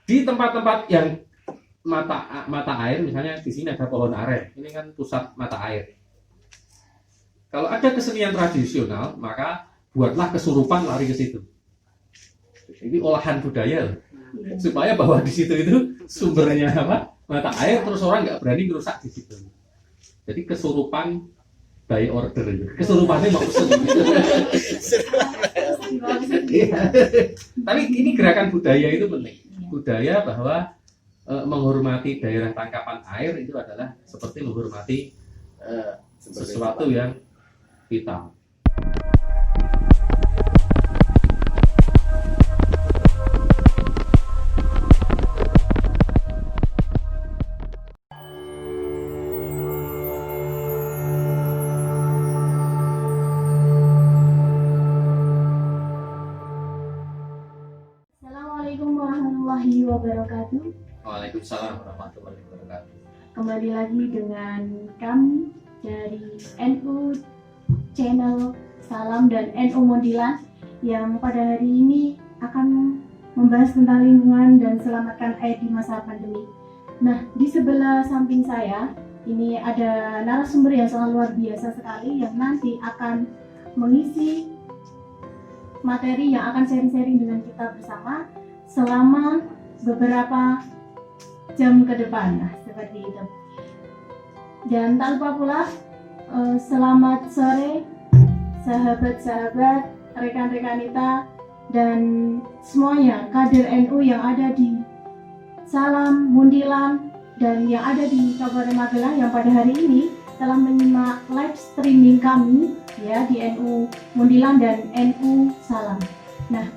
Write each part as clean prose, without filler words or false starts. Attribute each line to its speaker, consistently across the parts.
Speaker 1: Di tempat-tempat yang mata air, misalnya di sini ada pohon aren, ini kan pusat mata air. Kalau ada kesenian tradisional, maka buatlah kesurupan lari ke situ. Ini olahan budaya, supaya bahwa di situ itu sumbernya apa? Mata air, terus orang nggak berani merusak di situ. Jadi kesurupan by order itu. Kesurupannya maksud gitu. Tapi ini gerakan budaya itu penting. Budaya bahwa menghormati daerah tangkapan air itu adalah seperti menghormati sesuatu yang vital.
Speaker 2: Assalamualaikum warahmatullahi wabarakatuh.
Speaker 1: Waalaikumsalam warahmatullahi wabarakatuh.
Speaker 2: Kembali lagi dengan kami dari NU Channel Salam dan NU Mondilan yang pada hari ini akan membahas tentang lingkungan dan selamatkan air di masa pandemi. Nah, di sebelah samping saya ini ada narasumber yang sangat luar biasa sekali yang nanti akan mengisi materi yang akan sharing-sharing dengan kita bersama selama beberapa jam ke depan. Nah, seperti itu. Dan tak lupa pula selamat sore sahabat-sahabat, rekan-rekan kita dan semuanya kader NU yang ada di Salam, Mundilan dan yang ada di Kabupaten Magelang yang pada hari ini telah menyimak live streaming kami ya di NU Mundilan dan NU Salam. Nah,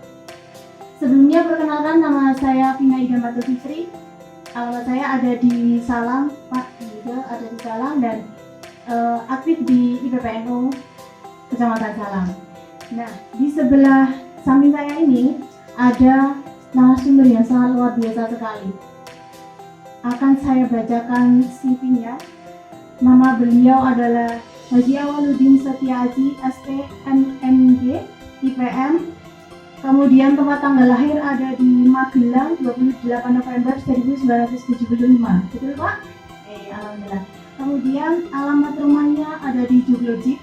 Speaker 2: sebelumnya perkenalkan, nama saya Vina Ida Matu Fitri. Alamat saya ada di Salam, Pak juga ada di Salam dan aktif di IPPNU Kecamatan Salam. Nah, di sebelah samping saya ini ada narasumber yang sangat luar biasa sekali. Akan saya bacakan CV-nya. Nama beliau adalah Haji Awaludin Setiaji, STMMD, IPM. Kemudian tempat tanggal lahir ada di Magelang, 28 November 1975. Betul Pak? Alhamdulillah. Kemudian alamat rumahnya ada di Juglojik,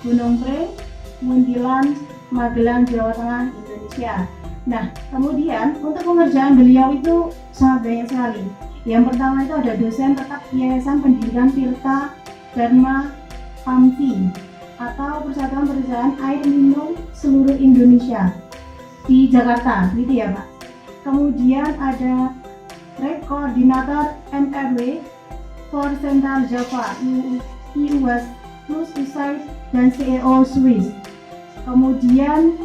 Speaker 2: Gunung Pre, Mundilan, Magelang, Jawa Tengah, Indonesia. Nah, kemudian untuk pengerjaan beliau itu sangat banyak sekali. Yang pertama itu ada dosen tetap Yayasan Pendidikan Tirta Dharma Pamti atau Persatuan Perusahaan Air Minum Seluruh Indonesia di Jakarta, gitu ya Pak. Kemudian ada Koordinator NRW for Central Java, US Plus USAID dan CEO Swiss. Kemudian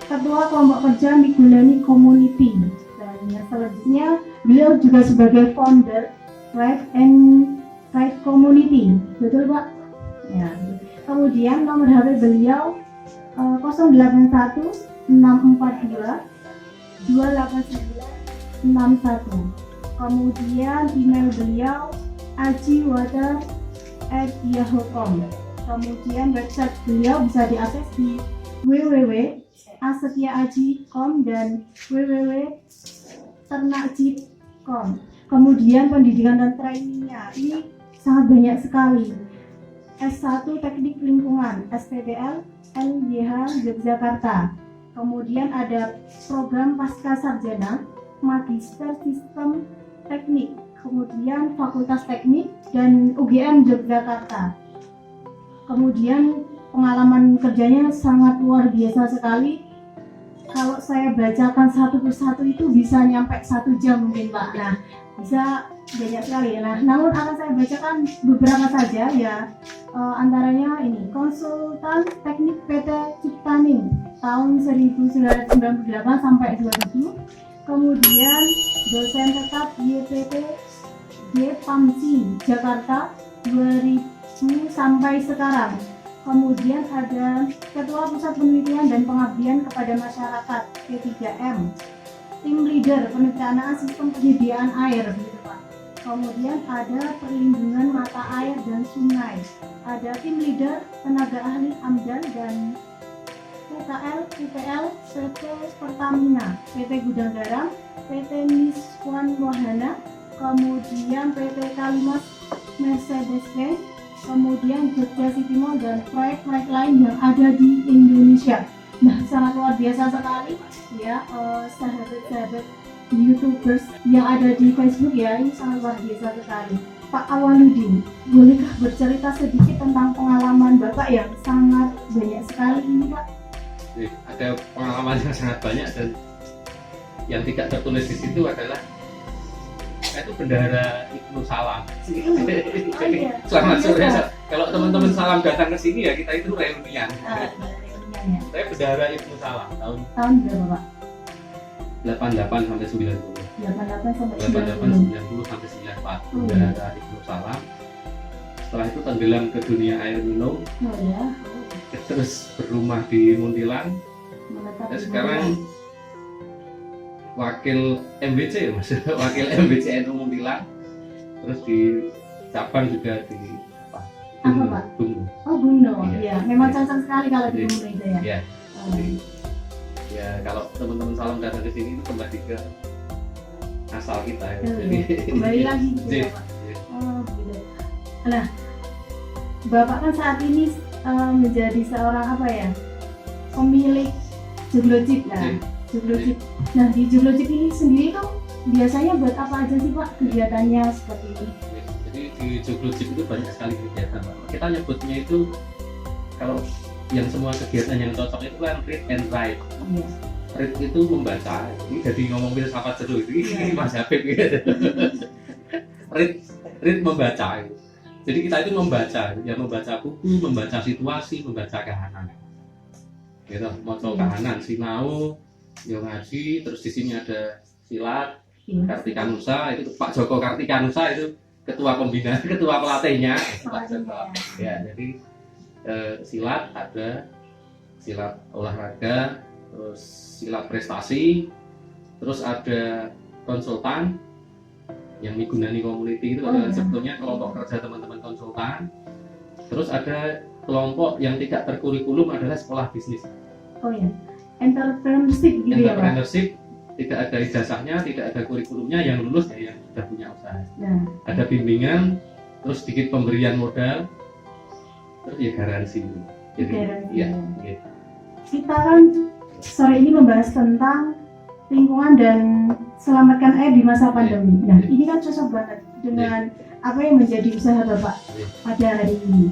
Speaker 2: Ketua Kelompok Kerja Migulani Community. Dan yang selanjutnya beliau juga sebagai founder Right and Right Community, betul Pak? Ya. Kemudian nomor HP beliau 081 642 28961. Kemudian email beliau ajiwater@yahoo.com. Kemudian website beliau bisa diakses di www.asetiaaji.com dan www.ternakji.com. Kemudian pendidikan dan trainingnya ini sangat banyak sekali. S1 Teknik Lingkungan, STBL, LYH Yogyakarta. Kemudian ada program Pasca Sarjana, Magister Sistem Teknik, kemudian Fakultas Teknik dan UGM Yogyakarta. Kemudian pengalaman kerjanya sangat luar biasa sekali. Kalau saya bacakan satu persatu itu bisa nyampe 1 jam mungkin Pak. Nah, bisa banyak sekali. Nah, namun akan saya bacakan beberapa saja ya. Antaranya ini konsultan teknik PT Ciptaning tahun 1998 sampai 2000. Kemudian dosen tetap YPT Pamsi Jakarta 2000 sampai sekarang. Kemudian ada Ketua Pusat Penelitian dan Pengabdian kepada Masyarakat P3M, Tim Leader Perencanaan Sistem Penyediaan Air, gitu Pak. Kemudian ada Perlindungan Mata Air dan Sungai, ada Tim Leader Tenaga Ahli AMDAL dan UKL, UPL, PT Pertamina, PT Gudang Garam, PT Niswan Wahana, kemudian PT Kalimas Mercedes-Benz, kemudian Jogja City Mall, dan proyek-proyek lain yang ada di Indonesia. Nah, sangat luar biasa sekali ya, sahabat-sahabat YouTubers yang ada di Facebook ya, ini sangat luar biasa sekali. Pak Awaludin, bolehkah bercerita sedikit tentang pengalaman Bapak yang sangat banyak sekali ini, Pak?
Speaker 1: Ada pengalaman yang sangat banyak, dan yang tidak tertulis di situ adalah saya itu bendahara Ibnu Salam. Jadi
Speaker 2: iya.
Speaker 1: selamat sore.
Speaker 2: Biasa.
Speaker 1: Kalau teman-teman Salam datang ke sini ya kita itu reunian.
Speaker 2: Reunian ya.
Speaker 1: Saya bendahara Ibnu Salam
Speaker 2: Tahun berapa, Pak?
Speaker 1: 88 sampai 90.
Speaker 2: 88 sampai
Speaker 1: 88,
Speaker 2: 90.
Speaker 1: 90 sampai 94.
Speaker 2: Oh,
Speaker 1: Bendahara Ibnu Salam. Setelah itu tenggelam ke dunia air minum,
Speaker 2: Oh ya.
Speaker 1: terus berumah di Muntilan.
Speaker 2: Menetap
Speaker 1: Dan
Speaker 2: di
Speaker 1: sekarang
Speaker 2: Muntilan.
Speaker 1: wakil MBC ya Mas, wakil MBC NU Muntilan. Terus di cabang juga di
Speaker 2: Apa, Pak?
Speaker 1: Bungu.
Speaker 2: Oh, Bungno.
Speaker 1: Iya.
Speaker 2: Ya, memang
Speaker 1: Iya.
Speaker 2: cocok sekali kalau di
Speaker 1: Iya.
Speaker 2: Bungno itu ya.
Speaker 1: Iya.
Speaker 2: Oh.
Speaker 1: Jadi, ya kalau teman-teman Salam datang ke sini itu kembali ke asal kita ya. Jadi,
Speaker 2: Kembali lagi gitu
Speaker 1: Iya.
Speaker 2: ya, Pak. Oh, gitu. Nah, Bapak kan saat ini menjadi seorang apa ya? Pemilik Joglojip lah.
Speaker 1: Iya.
Speaker 2: Joglojip. Nah, di Joglojip ini sendiri tuh biasanya buat apa aja sih, Pak, kegiatannya seperti ini?
Speaker 1: Jadi di Joglojip itu banyak sekali kegiatan Pak. Kita nyebutnya itu kalau yang semua kegiatan yang cocok itu kan read and write.
Speaker 2: Iya.
Speaker 1: Read itu membaca. Ini jadi ngomong filsafat seru ini
Speaker 2: Iya.
Speaker 1: Mas Habib gitu. read membaca. Jadi kita itu membaca, ya membaca buku, membaca situasi, membaca kahanan. Gitu, mau kahanan, sinau, yo ngaji, terus di sini ada silat,
Speaker 2: Iya.
Speaker 1: Kartikanusa, itu Pak Joko Kartikanusa itu ketua pembina, ketua pelatihnya. Pak Joko.
Speaker 2: Pelatihnya.
Speaker 1: Ya, jadi silat ada, silat olahraga, terus silat prestasi, terus ada konsultan yang Migunani Community itu
Speaker 2: Oh,
Speaker 1: adalah
Speaker 2: iya.
Speaker 1: sebetulnya kelompok kerja teman-teman konsultan. Terus ada kelompok yang tidak terkurikulum adalah sekolah bisnis.
Speaker 2: Oh ya. Entrepreneurship gitu ya, Pak.
Speaker 1: Entrepreneurship tidak ada ijazahnya, tidak ada kurikulumnya, yang lulus ya yang sudah punya usaha.
Speaker 2: Nah,
Speaker 1: Ada bimbingan, terus sedikit pemberian modal, terus ya garansi. Jadi
Speaker 2: Garansi,
Speaker 1: ya,
Speaker 2: ya.
Speaker 1: gitu.
Speaker 2: kita kan sore ini membahas tentang lingkungan dan selamatkan air di masa pandemi. Nah, ini kan cocok banget dengan apa yang menjadi usaha Bapak
Speaker 1: Iya.
Speaker 2: pada hari ini.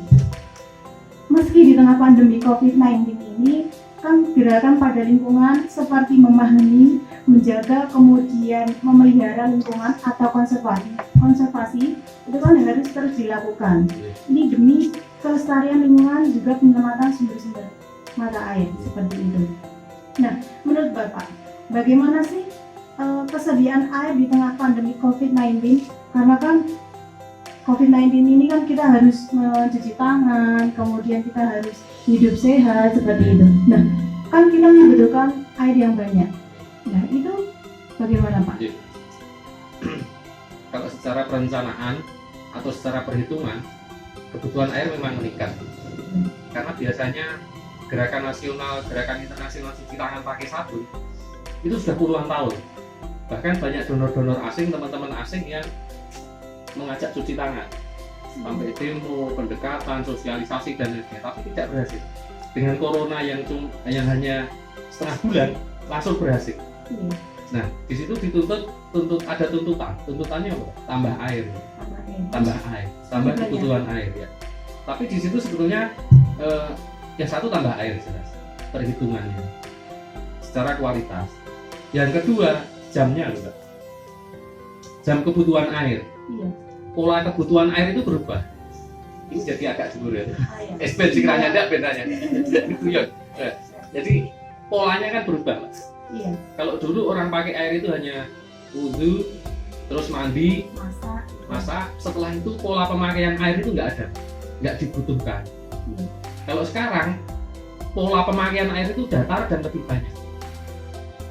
Speaker 2: Meski di tengah pandemi COVID-19 ini, kan gerakan pada lingkungan seperti memahami, menjaga, kemudian memelihara lingkungan atau konservasi itu kan harus terus dilakukan. Ini demi kelestarian lingkungan juga penyelamatan sumber-sumber mata air seperti itu. Nah, menurut Bapak, bagaimana sih kesediaan air di tengah pandemi COVID-19? Karena kan COVID-19 ini kan kita harus mencuci tangan, kemudian kita harus hidup sehat seperti itu. Nah, kan kita membutuhkan air yang banyak. Nah, itu bagaimana, Pak?
Speaker 1: Kalau secara perencanaan atau secara perhitungan, kebutuhan air memang meningkat. Karena biasanya gerakan nasional, gerakan internasional cuci tangan pakai sabun itu sudah puluhan tahun. Bahkan banyak donor-donor asing, teman-teman asing yang mengajak cuci tangan sampai demo, pendekatan, sosialisasi dan lain-lain, tapi tidak berhasil. Dengan corona yang hanya setengah bulan langsung berhasil.
Speaker 2: Iya,
Speaker 1: Nah, di situ ada tuntutannya apa? Tambah air, tambah
Speaker 2: Banyak.
Speaker 1: kebutuhan air ya. Tapi di situ sebetulnya yang satu tambah air jelas perhitungannya secara kualitas. Yang kedua jamnya loh, Mbak. Jam kebutuhan air.
Speaker 2: Iya.
Speaker 1: Pola kebutuhan air itu berubah. Ini jadi agak jujur ya.
Speaker 2: Iya.
Speaker 1: SP sekiranya enggak bedanya. Gitu ya. Jadi polanya kan berubah, Mas.
Speaker 2: Iya.
Speaker 1: Kalau dulu orang pakai air itu hanya wudhu, terus mandi, masak. Setelah itu pola pemakaian air itu nggak ada, nggak dibutuhkan.
Speaker 2: Iya.
Speaker 1: Kalau sekarang pola pemakaian air itu datar dan lebih banyak.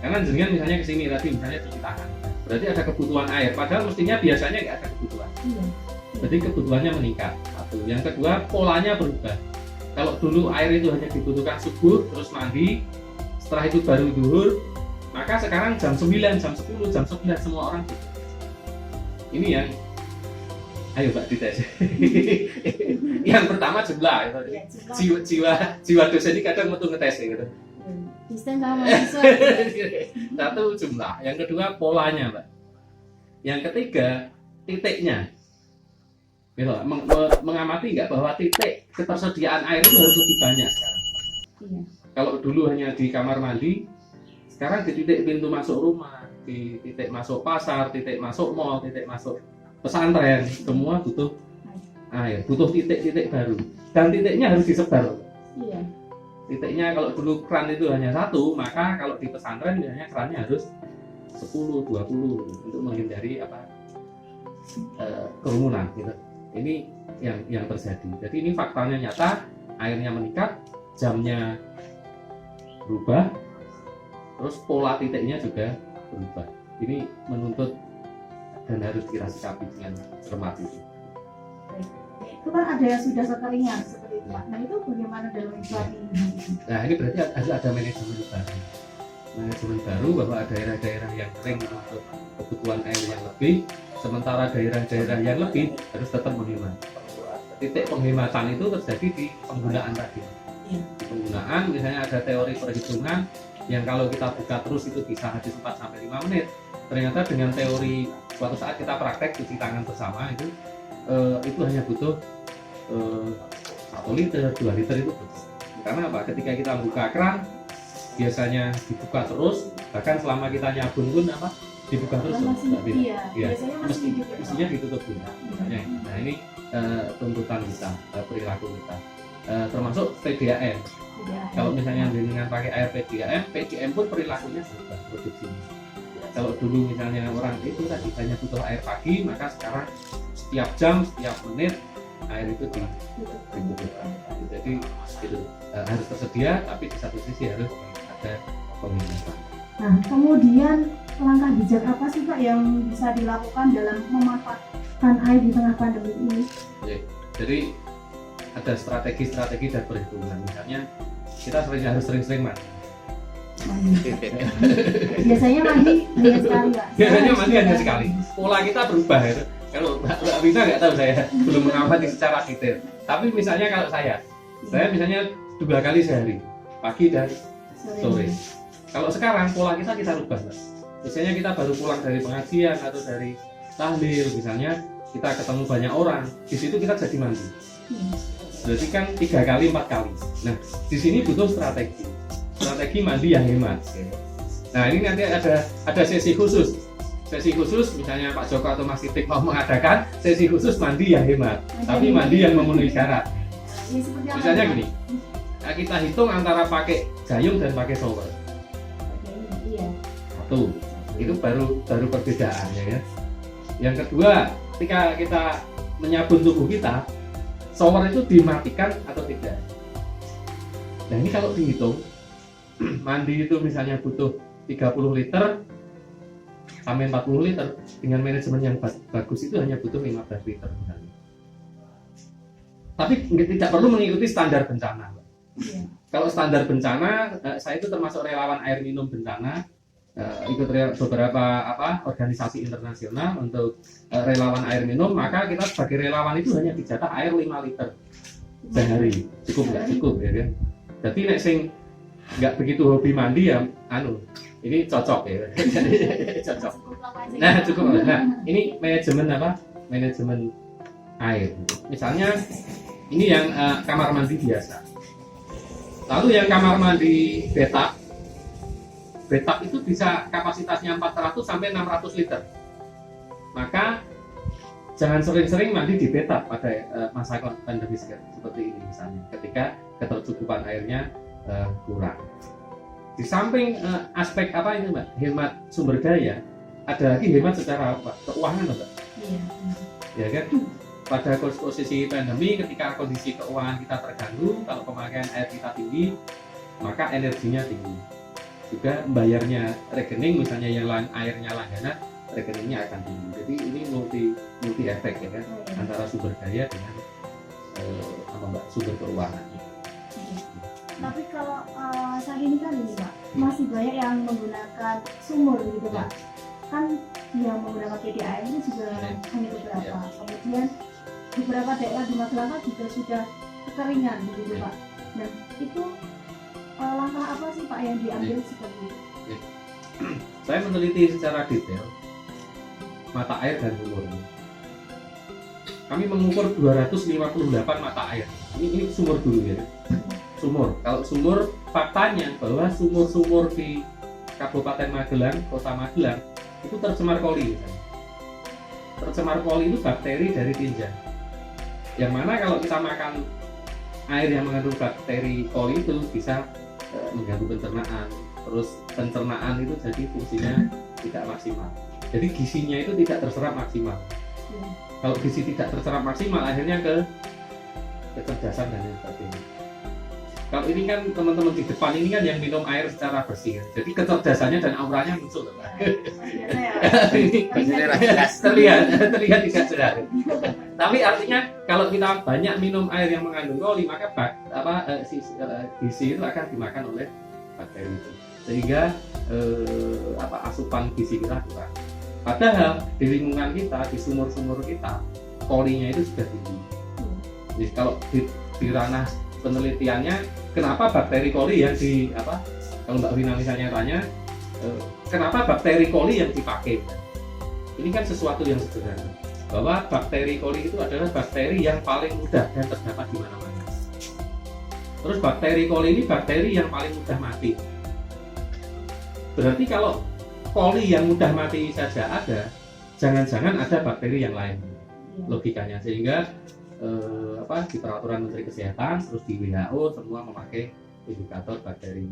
Speaker 1: Karena jenengan misalnya kesini tadi misalnya cuci tangan, berarti ada kebutuhan air. Padahal mestinya biasanya nggak ada kebutuhan.
Speaker 2: Iya.
Speaker 1: Jadi kebutuhannya meningkat. Satu. Yang kedua polanya berubah. Kalau dulu air itu hanya dibutuhkan subuh, terus mandi, setelah itu baru zuhur, Maka sekarang jam 9, jam 10, jam 11 semua orang butuh. Ini yang ayo Mbak dites. Yang pertama jumlah,
Speaker 2: Ya, jumlah.
Speaker 1: jiwa dosen ini kadang metu ngetes gitu.
Speaker 2: Desain sama mahasiswa.
Speaker 1: Satu jumlah, yang kedua polanya Mbak, yang ketiga titiknya. Gitu, mengamati nggak bahwa titik ketersediaan air itu harus lebih banyak sekarang.
Speaker 2: Iya.
Speaker 1: Kalau dulu hanya di kamar mandi, sekarang di titik pintu masuk rumah, di titik masuk pasar, titik masuk mall, titik masuk pesantren, semua butuh air, butuh titik-titik baru. Dan titiknya harus disebar.
Speaker 2: Iya.
Speaker 1: Titiknya kalau dulu keran itu hanya satu, maka kalau di pesantren biasanya kerannya harus 10, 20 untuk menghindari kerumunan gitu. Ini yang terjadi. Jadi ini faktanya nyata, airnya meningkat, jamnya berubah, terus pola titiknya juga berubah. Ini menuntut dan harus dirasikapi dengan cermat itu.
Speaker 2: Itu kan ada yang sudah kekeringan seperti itu Pak. Nah itu bagaimana dalam pelatihan?
Speaker 1: Nah ini berarti harus ada manajemen baru. Manajemen baru bahwa daerah-daerah yang kering untuk kebutuhan air yang lebih, sementara daerah-daerah yang lebih harus tetap menghemat. Titik penghematan itu terjadi di penggunaan tadi.
Speaker 2: Iya.
Speaker 1: Di penggunaan misalnya ada teori perhitungan yang kalau kita buka terus itu bisa habis 4 sampai 5 menit. Ternyata dengan teori suatu saat kita praktek cuci tangan bersama itu hanya butuh 1 liter, 2 liter itu butuh. Karena apa? Ketika kita buka keran biasanya dibuka terus, bahkan selama kita nyabun pun dibuka terus.
Speaker 2: Iya.
Speaker 1: Iya.
Speaker 2: Biasanya masih hidup.
Speaker 1: Mestinya ditutup dulu. Nah ini tuntutan kita, perilaku kita, termasuk PDAM. Kalau misalnya dengan pakai air PDAM pun perilakunya berubah produksinya. Kalau dulu misalnya orang itu tadi hanya butuh air pagi, maka sekarang setiap jam, setiap menit air itu dibutuhkan. Jadi itu harus tersedia, tapi di satu sisi harus ada penghematan.
Speaker 2: Nah, kemudian langkah bijak apa sih Pak yang bisa dilakukan dalam memanfaatkan air di tengah pandemi ini?
Speaker 1: Jadi ada strategi dan perhitungan. Misalnya kita harus sering-sering mandi.
Speaker 2: Biasanya mandi hanya sekali Pak.
Speaker 1: Biasanya mandi hanya sekali. Pola kita berubah itu. Kalau Mbak Rina nggak tahu, saya belum mengamati secara detail. Tapi misalnya kalau saya misalnya 2 kali sehari, pagi dan sore. Kalau sekarang pola kita rubah, Mbak. Misalnya kita baru pulang dari pengajian atau dari tahlil, misalnya kita ketemu banyak orang, di situ kita jadi mandi. Berarti kan 3 kali, 4 kali. Nah, di sini butuh strategi mandi yang hemat. Nah, ini nanti ada sesi khusus. Sesi khusus misalnya Pak Joko atau Mas Titik mau mengadakan sesi khusus mandi yang hemat, tapi mandi yang memenuhi syarat. Misalnya gini, nah kita hitung antara pakai gayung dan pakai shower. Satu, itu baru perbedaan ya. Yang kedua, ketika kita menyabun tubuh kita, shower itu dimatikan atau tidak. Nah ini kalau dihitung, mandi itu misalnya butuh 30 liter sampai 40 liter, dengan manajemen yang bagus itu hanya butuh 15 liter misalnya. Tapi tidak perlu mengikuti standar bencana. Kalau standar bencana, saya itu termasuk relawan air minum bencana, ikut beberapa organisasi internasional untuk relawan air minum, maka kita sebagai relawan itu hanya dijatah air 5 liter sehari. Cukup nggak cukup ya kan? Jadi nek sing nggak begitu hobi mandi ya ini cocok ya. Cocok. Nah cukup. Nah ini manajemen air. Misalnya ini yang kamar mandi biasa. Lalu yang kamar mandi bathtub itu bisa kapasitasnya 400 sampai 600 liter. Maka jangan sering-sering mandi di bathtub pada masa pandemi seperti ini misalnya, ketika ketercukupan airnya kurang. Di samping aspek ini Mbak, hemat sumber daya, ada lagi hemat secara keuangan Mbak. Iya. Ya kan? Pada posisi pandemi, ketika kondisi keuangan kita terganggu, kalau pemakaian air kita tinggi, maka energinya tinggi. Juga membayarnya rekening, misalnya yang airnya langganan, rekeningnya akan tinggi. Jadi ini multi efek ya kan, antara sumber daya dengan sumber keuangan.
Speaker 2: Tapi kalau saat ini kan ini Pak, masih banyak yang menggunakan sumur gitu Pak. Kan yang menggunakan PDAM itu juga hanya beberapa. Kemudian beberapa daerah di Magelang kan juga sudah kekeringan begitu Pak. Nah itu langkah apa sih Pak yang diambil seperti itu?
Speaker 1: Saya meneliti secara detail mata air dan sumur ini. Kami mengukur 258 mata air. Ini sumur dulu ya. Sumur. Kalau sumur, faktanya bahwa sumur-sumur di Kabupaten Magelang, Kota Magelang itu tercemar koli. Tercemar koli itu bakteri dari tinja. Yang mana kalau kita makan air yang mengandung bakteri koli itu bisa mengganggu pencernaan. Terus pencernaan itu jadi fungsinya tidak maksimal. Jadi gizinya itu tidak terserap maksimal. Kalau gizi tidak terserap maksimal, akhirnya ke kecerdasan dan lain sebagainya. Kalau ini kan teman-teman di depan ini kan yang minum air secara bersih, jadi kecerdasannya dan auranya muncul, Pak. Ini terlihat tidak jelas. Tapi artinya kalau kita banyak minum air yang mengandung koli, maka gizi itu akan dimakan oleh bakteri itu, sehingga asupan gizi kita kurang. Padahal di lingkungan kita, di sumur-sumur kita, kolinya itu sudah tinggi. Jadi kalau di ranah penelitiannya, kenapa bakteri koli yang kalau Mbak Vina misalnya tanya, kenapa bakteri koli yang dipakai? Ini kan sesuatu yang sederhana, bahwa bakteri koli itu adalah bakteri yang paling mudah dan terdapat di mana-mana. Terus bakteri koli ini bakteri yang paling mudah mati. Berarti kalau koli yang mudah mati saja ada, jangan-jangan ada bakteri yang lain, logikanya. Sehingga di peraturan Menteri Kesehatan, terus di WHO semua memakai indikator bakteri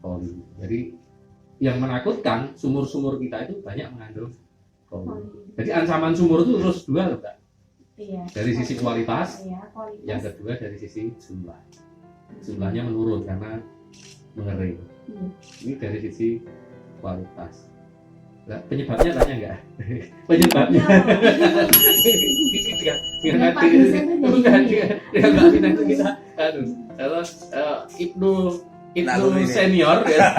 Speaker 1: koli. Jadi yang menakutkan, sumur-sumur kita itu banyak mengandung koli. Jadi ancaman sumur itu terus dua loh, Mbak.
Speaker 2: Iya.
Speaker 1: Dari sisi kualitas,
Speaker 2: kualitas,
Speaker 1: yang kedua dari sisi jumlah. Jumlahnya menurun karena mengering. Ini dari sisi kualitas. Nah, penyebabnya tanya nggak? Penyebabnya dengan Mbak Vina itu kita Ibnu senior ya,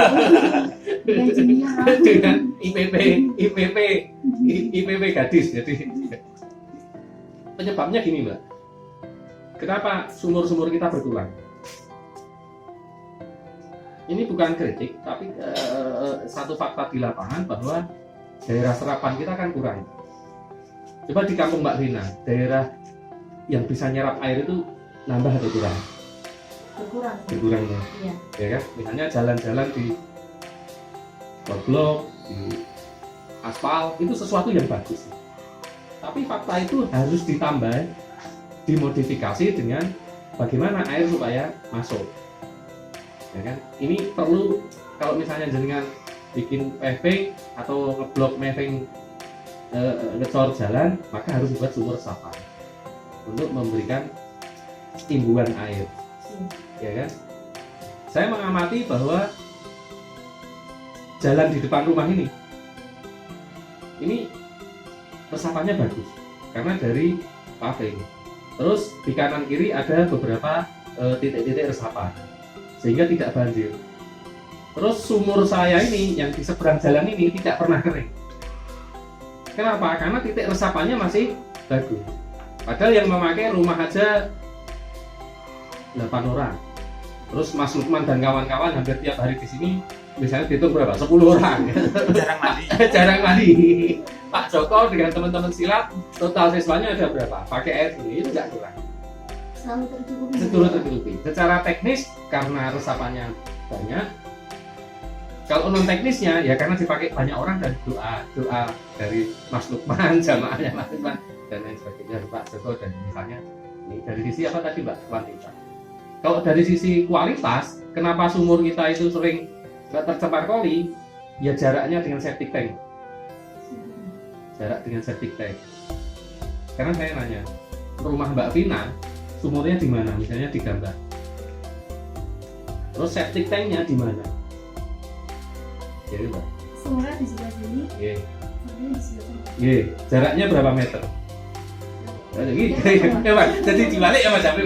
Speaker 1: dengan IPP gadis. Jadi penyebabnya gini Mbak, kenapa sumur-sumur kita berkurang? Ini bukan kritik, tapi satu fakta di lapangan bahwa daerah serapan kita kan kurang. Coba di kampung Mbak Vina, daerah yang bisa nyerap air itu nambah atau kurang? Berkurang ya. Iya. Ya kan? Misalnya jalan-jalan di blok, di aspal, itu sesuatu yang bagus. Tapi fakta itu harus ditambah, dimodifikasi dengan bagaimana air supaya masuk. Ya kan? Ini perlu, kalau misalnya jenengan bikin paving atau ngeblok paving ngecor jalan, maka harus buat sumur resapan untuk memberikan imbuhan air. Ya kan? Saya mengamati bahwa jalan di depan rumah ini resapannya bagus karena dari paving. Terus di kanan kiri ada beberapa titik-titik resapan, sehingga tidak banjir. Terus sumur saya ini yang di seberang jalan ini tidak pernah kering. Kenapa? Karena titik resapannya masih bagus. Padahal yang memakai rumah aja 8 orang. Terus Mas Lukman dan kawan-kawan hampir tiap hari di sini, misalnya dihitung berapa? 10 orang.
Speaker 3: Jarang mandi.
Speaker 1: Jarang mandi. Pak Joko dengan teman-teman silat, total siswanya ada berapa? Pakai air ini itu nggak kurang. Selalu tercukupi. Secara teknis karena resapannya banyak. Kalau non teknisnya ya karena dipakai banyak orang dan doa dari Mas Lukman, jamaahnya Mas Lukman dan lain sebagainya, Pak Joko, dan misalnya ini dari sisi apa tadi Mbak, kuantitas. Kalau dari sisi kualitas, kenapa sumur kita itu sering nggak tercemar koli? Ya jaraknya dengan septic tank. Jarak dengan septic tank. Karena saya nanya, rumah Mbak Vina sumurnya di mana? Misalnya di gambar. Terus septic tanknya di mana? Jadi Mbak.
Speaker 2: Sumurnya di sebelah sini.
Speaker 1: Iya.
Speaker 2: Sumurnya di sebelah sini.
Speaker 1: Iya. Jaraknya berapa meter? Jadi dibalik ya Mas Jafri.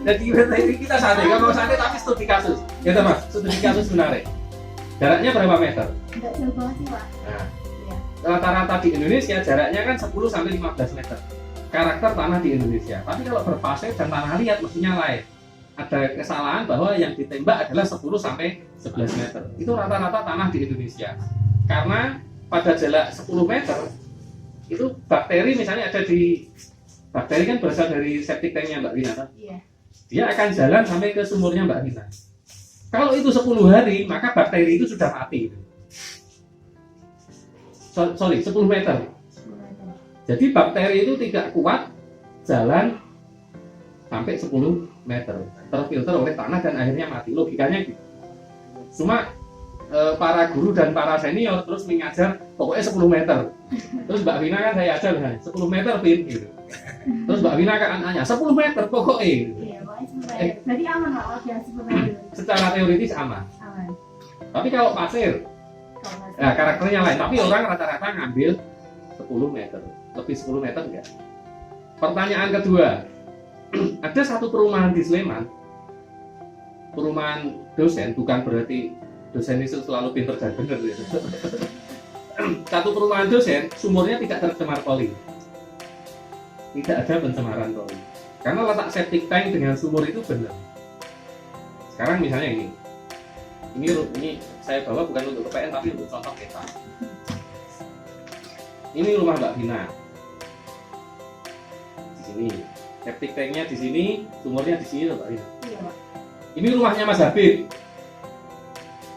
Speaker 1: Jadi kita santai, nggak mau santai tapi studi kasus. Ya toh, Mas, studi kasus menarik. Jaraknya berapa meter?
Speaker 2: Nggak jauh banget sih Pak.
Speaker 1: Nah,
Speaker 2: Iya.
Speaker 1: rata-rata di Indonesia jaraknya kan 10 sampai 15 meter. Karakter tanah di Indonesia. Tapi kalau berpasir dan tanah liat mestinya lain. Ada kesalahan bahwa yang ditembak adalah 10 sampai 11 meter. Itu rata-rata tanah di Indonesia. Karena pada jarak 10 meter itu bakteri misalnya ada di bakteri kan berasal dari septic tanknya Mbak Vina.
Speaker 2: Iya.
Speaker 1: Dia akan jalan sampai ke sumurnya Mbak Vina. Kalau itu 10 hari maka bakteri itu sudah mati. Sorry, 10 meter.
Speaker 2: 10 meter.
Speaker 1: Jadi bakteri itu tidak kuat jalan sampai 10 meter, terfilter oleh tanah dan akhirnya mati. Logikanya gitu. Cuma para guru dan para senior terus mengajar pokoknya 10 meter. Terus Mbak Vina kan saya ajar 10 meter Vin gitu. Terus Mbak Vina kan anaknya 10 meter pokoknya gitu.
Speaker 2: Iya, pokoknya 10 meter. Berarti aman Pak kalau dia 10 meter.
Speaker 1: Secara teoritis aman.
Speaker 2: Aman.
Speaker 1: Tapi kalau pasir,
Speaker 2: Kalau masih-
Speaker 1: ya karakternya lain. Tapi orang rata-rata ngambil 10 meter, lebih 10 meter enggak. Pertanyaan kedua, ada satu perumahan di Sleman, perumahan dosen, bukan berarti dosen itu selalu pintar dan benar ya. Satu perumahan dosen, sumurnya tidak tercemar poli, tidak ada pencemaran poli, karena letak septic tank dengan sumur itu benar. Sekarang misalnya ini saya bawa bukan untuk PPN tapi untuk contoh kita. Ini rumah Mbak Vina. Di sini, septic tanknya di sini, sumurnya di sini loh Mbak Vina.
Speaker 2: Iya Pak.
Speaker 1: Ini rumahnya Mas Habib.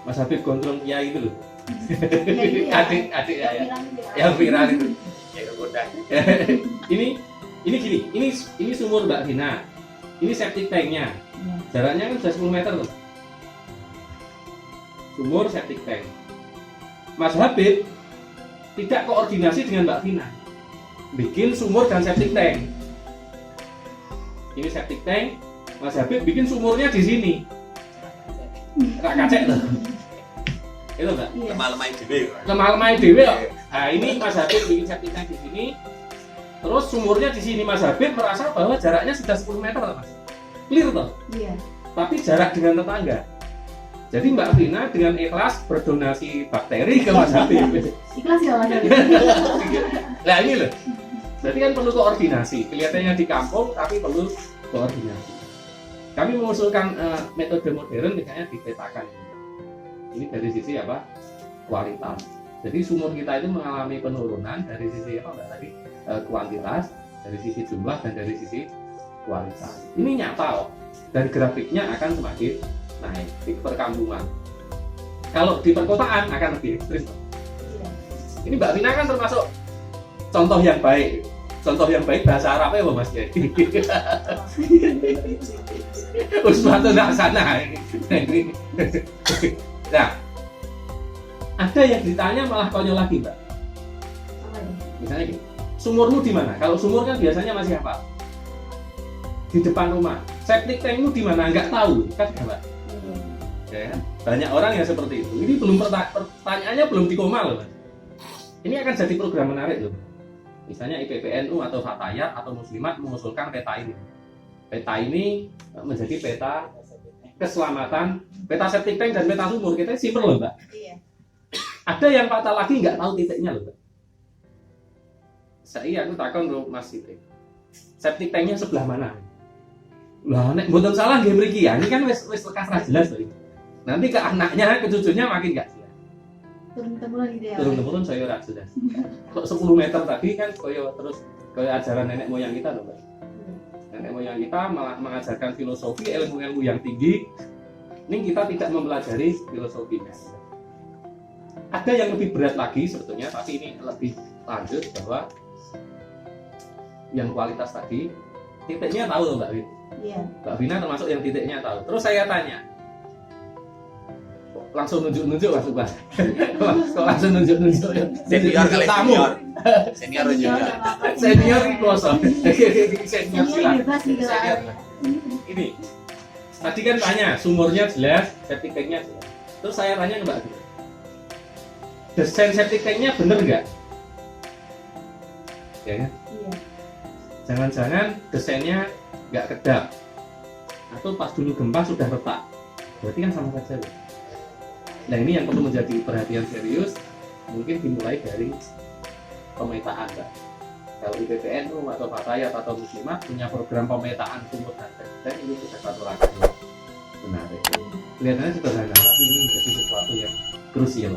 Speaker 1: Mas Habib Gondrong Kiai itu loh.
Speaker 2: Iya, itu ya.
Speaker 1: Adik ya.
Speaker 2: Yang bilang itu ya.
Speaker 1: Yang viral itu.
Speaker 3: Ya kegodang.
Speaker 1: ini gini, ini sumur Mbak Vina. Ini septic tanknya.
Speaker 2: Iya.
Speaker 1: Jaraknya kan sudah 10 meter loh. Sumur septic tank. Mas Habib tidak koordinasi dengan Mbak Vina. Bikin sumur dan septic tank. Ini septic tank, Mas Habib bikin sumurnya di sini. Rak kacek loh. Itu Mbak.
Speaker 2: Iya.
Speaker 3: Lemah-lemah dhewe.
Speaker 1: Lemah-lemah dewe kok. Nah, ini Mas Habib bikin septic tank di sini. Terus sumurnya di sini. Mas Habib merasa bahwa jaraknya sudah 10 meter loh, Mas. Clear toh?
Speaker 2: Iya.
Speaker 1: Tapi jarak dengan tetangga. Jadi Mbak Vina dengan ikhlas berdonasi bakteri ke Mas Habib.
Speaker 2: Ikhlas ya Mas.
Speaker 1: Nah ini loh. Berarti kan perlu koordinasi. Kelihatannya di kampung tapi perlu koordinasi. Kami mengusulkan metode modern misalnya dipetakan. Ini dari sisi apa? Kualitas. Jadi sumur kita itu mengalami penurunan dari sisi apa Mbak tadi? Kuantitas, dari sisi jumlah dan dari sisi kualitas. Ini nyata kok. Dan grafiknya akan semakin naik di perkampungan. Kalau di perkotaan akan lebih ekstrim.
Speaker 2: Iya.
Speaker 1: Ini Mbak Vina kan termasuk contoh yang baik. Contoh yang baik bahasa Arabnya apa Mas Kiai? Uswatun hasanah. Nah, ada yang ditanya malah konyol lagi Mbak.
Speaker 2: Apa itu?
Speaker 1: Misalnya gini, sumurmu di mana? Kalau sumur kan biasanya masih apa? Di depan rumah. Septic tankmu di mana? Nggak tahu, kan Mbak?
Speaker 2: Iya.
Speaker 1: Ya, banyak orang yang seperti itu. Ini belum pertanyaannya belum dikoma loh, Mas. Ini akan jadi program menarik loh. Misalnya IPPNU atau Fatayat atau Muslimat mengusulkan peta ini. Peta ini menjadi peta keselamatan, peta septic tank dan peta sumur. Kita simpel loh, Mbak.
Speaker 2: Iya.
Speaker 1: Ada yang patah lagi nggak tahu titiknya loh, Mbak. Aku takon loh Mas Siti. Septic tanknya sebelah mana? Lah, nek mboten salah nggih mriki ya. Ini kan wis lekas ra jelas loh. Nanti ke anaknya, ke cucunya makin nggak jelas.
Speaker 2: Turun-temurun gitu ya.
Speaker 1: Turun-temurun saya ora jelas. Kok 10 meter tadi kan terus kayak ajaran nenek moyang kita loh, Mbak. Nenek moyang kita malah mengajarkan filosofi, ilmu-ilmu yang tinggi. Ini kita tidak mempelajari filosofinya. Ada yang lebih berat lagi sebetulnya, tapi ini lebih lanjut bahwa yang kualitas tadi titiknya tahu loh Mbak Win.
Speaker 2: Iya.
Speaker 1: Mbak Vina termasuk yang titiknya tahu. Terus saya tanya, langsung nunjuk-nunjuk Mas Ubah. Kok langsung nunjuk-nunjuk?
Speaker 3: Senior kali
Speaker 1: tamu.
Speaker 3: Senior juga.
Speaker 1: Senior itu kosong. Senior
Speaker 2: Senior
Speaker 1: silang.
Speaker 2: bebas gitu
Speaker 1: Senior.
Speaker 2: lah.
Speaker 1: Ini tadi kan tanya sumurnya jelas, septic tanknya jelas. Terus saya tanya ke Mbak Vina, desain septic tanknya bener nggak? Ya kan?
Speaker 2: Iya.
Speaker 1: Jangan-jangan desainnya nggak kedap, atau pas dulu gempa sudah retak, berarti kan sama saja. Nah ini yang perlu menjadi perhatian serius, mungkin dimulai dari pemetaan, Pak. Kalau IPPNU atau Fatayat atau Muslimat punya program pemetaan sumur dan dan ini sudah satu langkah yang benar. Kelihatannya sederhana, tapi ini menjadi sesuatu yang krusial.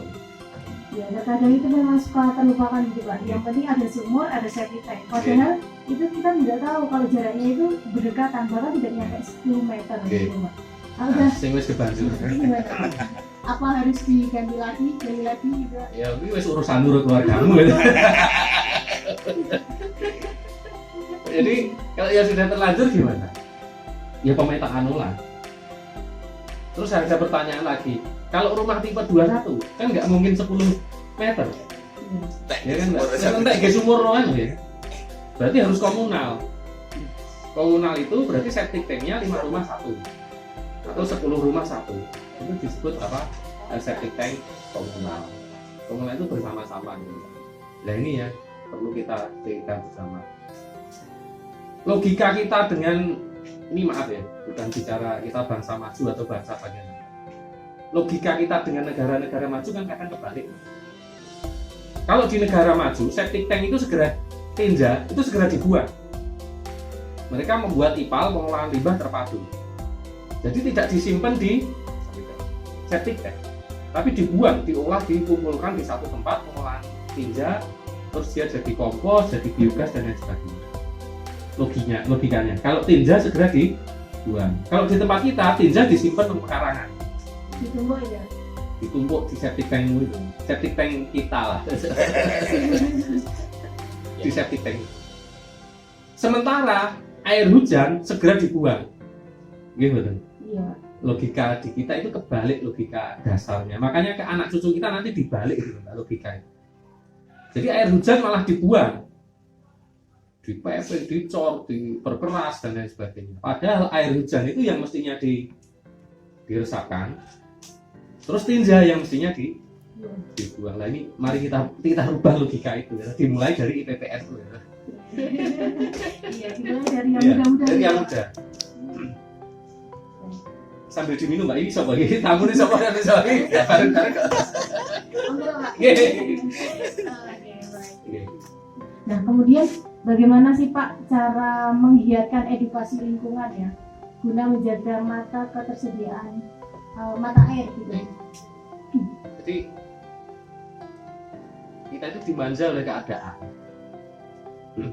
Speaker 2: Ya, terkadang itu memang suka terlupakan gitu Pak. Yang penting ada sumur, ada septic tank. Padahal itu kita tidak tahu kalau jaraknya itu berdekatan, bahkan tidak nyampe 10 meter gitu Pak.
Speaker 1: Nah, sing wis kebanjur.
Speaker 2: Gimana? Apa harus diganti lagi gitu?
Speaker 1: Ya, ini wis urusan nurut keluargamu gitu. Jadi kalau yang sudah terlanjur gimana? Ya pemetaan ulang. Terus ada pertanyaan lagi, kalau rumah tipe 21 kan nggak mungkin 10 meter, ya kan? Nggak ke sumur kan ya. Berarti harus komunal. Komunal itu berarti septic tanknya 5 rumah 1 atau 10 rumah 1. Itu disebut apa? Septic tank komunal. Komunal itu bersama-sama. Nah ini ya perlu kita pikirkan bersama. Logika kita dengan ini maaf ya, bukan bicara kita bangsa maju atau bangsa bagaimana. Logika kita dengan negara-negara maju kan kadang kebalik. Kalau di negara maju, septic tank itu segera tinja, itu segera dibuang. Mereka membuat IPAL, pengolahan limbah terpadu. Jadi tidak disimpan di septic tank, tapi dibuang, diolah, dikumpulkan di satu tempat, pengolahan tinja, terus dia jadi kompos, jadi biogas dan lain sebagainya. Logikanya kalau tinja segera dibuang. Kalau di tempat kita tinja disimpan untuk pekarangan,
Speaker 2: Ditumpuk ya.
Speaker 1: ditumpuk di septic tankmu itu, septic tank kita lah. Di septic tank. Sementara air hujan segera dibuang, gitu.
Speaker 2: Iya.
Speaker 1: Logika di kita itu kebalik logika dasarnya. Makanya ke anak cucu kita nanti dibalik gitu logika itu. Jadi air hujan malah dibuang, dipepet, dicor, diperkeras dan lain sebagainya. Padahal air hujan itu yang mestinya diresapkan, terus tinja yang mestinya dibuang. Lah ini mari kita rubah logika itu ya. Dimulai dari IPPN itu ya.
Speaker 2: Iya, dimulai dari yang muda-muda.
Speaker 1: Dari yang muda. Sambil diminum Mbak, ini sobat ini tamu nih sobat dan sobat ini bareng-bareng.
Speaker 2: Nah, kemudian bagaimana sih Pak cara menggiatkan edukasi lingkungan ya guna menjaga mata ketersediaan mata air gitu?
Speaker 1: Jadi kita itu dimanja oleh keadaan.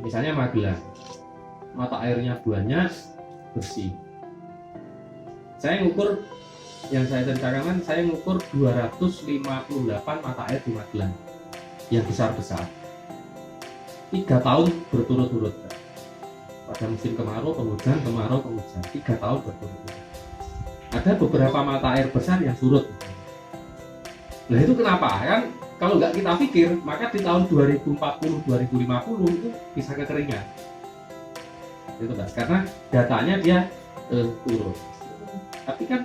Speaker 1: Misalnya Magelang, mata airnya banyak, bersih. Saya ngukur, yang saya rencanakan, saya ngukur 258 mata air di Magelang yang besar-besar. 3 tahun berturut-turut. Pada musim kemarau, penghujan, 3 tahun berturut-turut. Ada beberapa mata air besar yang surut. Nah itu kenapa? Kan kalau nggak kita pikir, maka di tahun 2040-2050 itu bisa kekeringan. Itu kan? Karena datanya dia turun. Tapi kan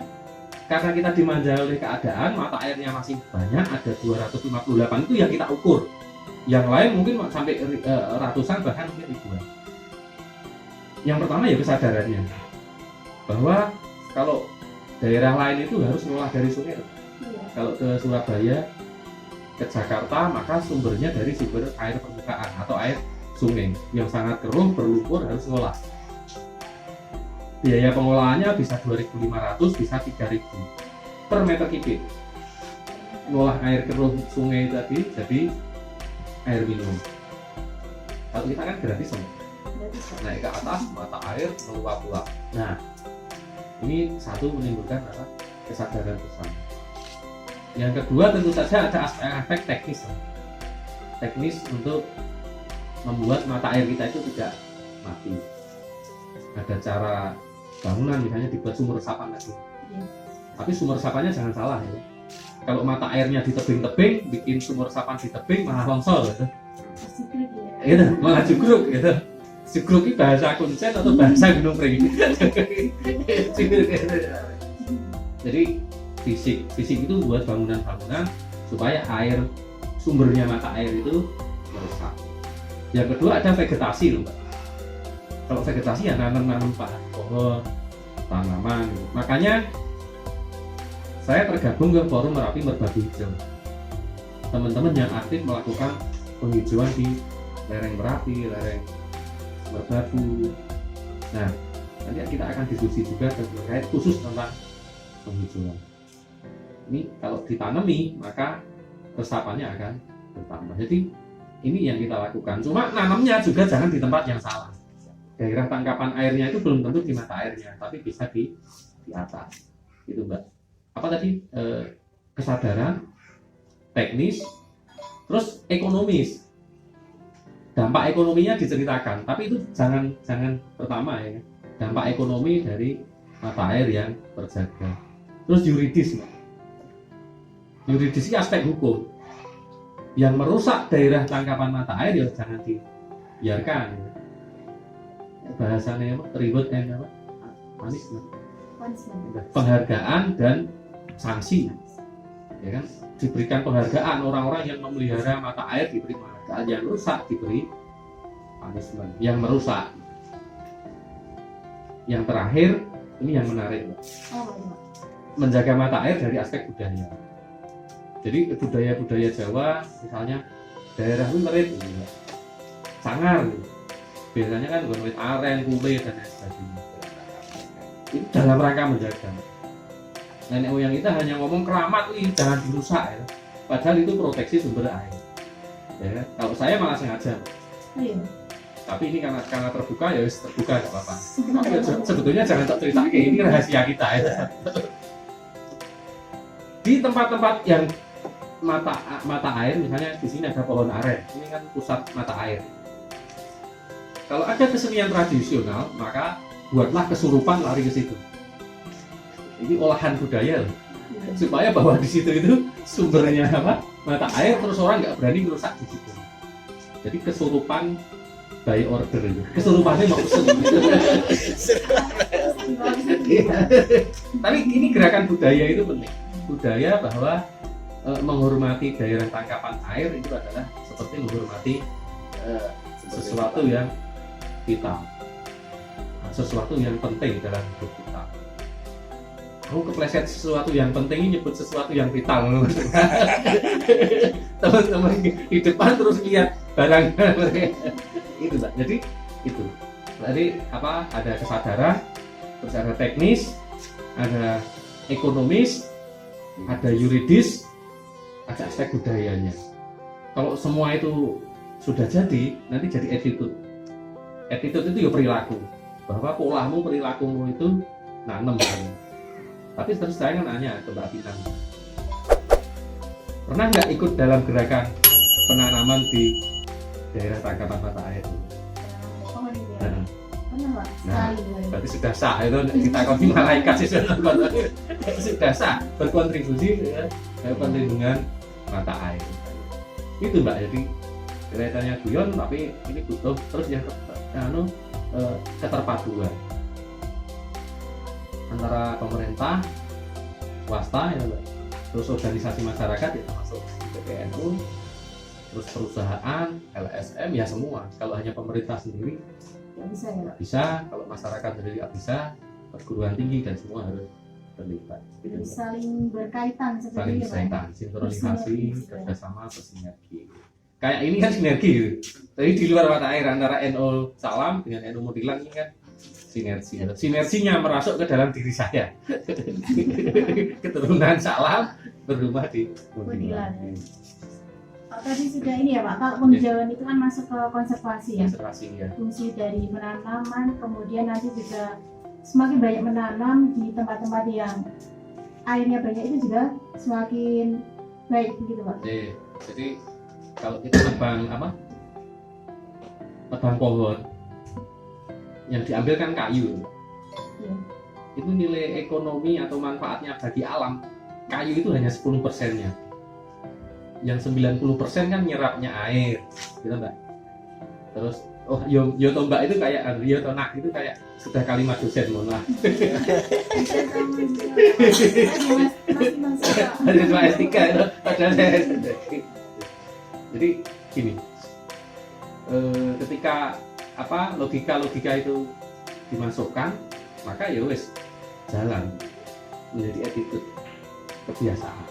Speaker 1: karena kita dimanja oleh keadaan, mata airnya masih banyak, ada 258 itu yang kita ukur. Yang lain mungkin sampai ratusan bahkan mungkin ribuan. Yang pertama ya kesadarannya bahwa kalau daerah lain itu harus ngolah dari sungai. Kalau ke Surabaya, ke Jakarta, maka sumbernya dari sumber air permukaan atau air sungai yang sangat keruh, berlumpur, harus ngolah. Biaya pengolahannya bisa 2.500, bisa 3.000 per meter kubik. Ngolah air keruh sungai tadi jadi air minum. Kalau kita kan gratis, naik ke atas mata air meluap-luap. Nah, ini satu menimbulkan kesadaran bersama. Yang kedua tentu saja ada aspek teknis untuk membuat mata air kita itu tidak mati. Ada cara bangunan misalnya dibuat sumur resapan lagi. Tapi sumur resapannya jangan salah ya. Kalau mata airnya di tebing-tebing, bikin sumur resapan di tebing malah longsor gitu. Gitu, malah jugruk gitu. Jugruk itu bahasa kuncen atau bahasa gunung pring. Jadi fisik itu buat bangunan-bangunan supaya air sumbernya mata air itu meresap. Yang kedua ada vegetasi loh Mbak. Kalau vegetasi ya nanam pohon, tanaman. Makanya saya tergabung ke Forum Merapi Merbabu Hijau. Teman-teman yang aktif melakukan penghijauan di lereng Merapi, lereng Merbabu. Nah, nanti kita akan diskusi juga terkait khusus tentang penghijauan. Ini kalau ditanami maka resapannya akan bertambah. Jadi ini yang kita lakukan. Cuma nanamnya juga jangan di tempat yang salah. Daerah tangkapan airnya itu belum tentu di mata airnya, tapi bisa di atas. Itu Mbak. Apa tadi? Kesadaran, teknis, terus ekonomis. Dampak ekonominya diceritakan, tapi itu jangan pertama ya. Dampak ekonomi dari mata air yang terjaga. Terus yuridis, Mbak. Yuridis ini aspek hukum. Yang merusak daerah tangkapan mata air ya jangan dibiarkan. Ya. Bahasanya apa? Reward and apa? Punishment. Penghargaan dan sanksi. Ya kan? Diberikan penghargaan orang-orang yang memelihara mata air diberi penghargaan, yang rusak diberi punishment. Yang merusak. Yang terakhir ini yang menarik, menjaga mata air dari aspek budaya. Jadi budaya Jawa, misalnya daerah Merit, sangar, biasanya kan merit aren, kulit dan lain sebagainya. Itu dalam rangka menjaga. Nenek moyang kita hanya ngomong keramat, jangan dirusak ya. Padahal itu proteksi sumber air. Ya, kalau saya malah sengaja.
Speaker 2: Iya.
Speaker 1: Tapi ini karena terbuka ya terbuka nggak apa-apa. Sebetulnya jangan tak cerita kayak ini rahasia kita ya. Di tempat-tempat yang mata air, misalnya di sini ada pohon aren, ini kan pusat mata air. Kalau ada kesenian tradisional, maka buatlah kesurupan lari ke situ. Ini olahan budaya loh. Supaya bahwa di situ itu sumbernya apa? Mata air, terus orang nggak berani merusak di situ. Jadi kesurupan by order itu. Kesurupannya mau usul. Tapi ini gerakan budaya itu penting. Budaya bahwa menghormati daerah tangkapan air itu adalah seperti menghormati sesuatu yang vital, sesuatu yang penting dalam hidup kita. Kamu kepleset sesuatu yang penting ini nyebut sesuatu yang vital. Teman-teman di depan terus lihat barang itu Mbak. Jadi itu. Jadi apa? Ada kesadaran, terus ada teknis, ada ekonomis, ada yuridis, ada aspek budayanya. Kalau semua itu sudah jadi, nanti jadi attitude. Attitude itu ya perilaku. Bahwa polahmu, perilakumu itu nanem kan. Tapi terus saya kan nanya ke Mbak Bintang, pernah nggak ikut dalam gerakan penanaman di daerah tangkapan mata air?
Speaker 2: Oh iya. Pernah Pak.
Speaker 1: Nah,
Speaker 2: Sekali.
Speaker 1: berarti sudah sah itu kita konti malaikat sih sudah sah berkontribusi ya, perlindungan mata air. Itu Mbak, jadi kelihatannya guyon tapi ini butuh terus yang keterpaduan antara pemerintah, swasta ya Mbak, terus organisasi masyarakat ya termasuk PPNU, terus perusahaan, LSM ya semua. Kalau hanya pemerintah sendiri
Speaker 2: Nggak bisa ya Pak.
Speaker 1: bisa, kalau masyarakat sendiri nggak bisa, perguruan tinggi dan semua harus terlibat. Gitu,
Speaker 2: Jadi
Speaker 1: Mbak.
Speaker 2: saling berkaitan
Speaker 1: Saling
Speaker 2: seperti itu Pak.
Speaker 1: berkaitan, sinkronisasi,
Speaker 2: Bersinergi.
Speaker 1: kerjasama, bersinergi. Kayak ini kan sinergi gitu. Jadi di luar mata air antara NU Salam dengan NU Mundilan ini kan sinergi. Sinerginya merasuk ke dalam diri saya. Keturunan Salam berumah di Mundilan.
Speaker 2: Mundilan. Pak, tadi sudah ini ya Pak, kalau penghijauan itu kan masuk ke konservasi ya.
Speaker 1: Konservasi ya.
Speaker 2: Fungsi dari penanaman, kemudian nanti juga semakin banyak menanam di tempat-tempat yang airnya banyak itu juga semakin baik begitu Pak.
Speaker 1: Jadi kalau kita nebang nebang pohon yang diambil kan kayu,
Speaker 2: Iya.
Speaker 1: itu nilai ekonomi atau manfaatnya bagi alam kayu itu hanya 10%-nya. Yang 90% kan nyerapnya air, gitu Mbak. Terus yo tombak itu kayak yo tonak itu kayak sudah kalimat dosen, mohon maaf. Ada cuma S3 itu padahal saya. Jadi gini, ketika logika itu dimasukkan, maka ya wes jalan menjadi attitude, kebiasaan.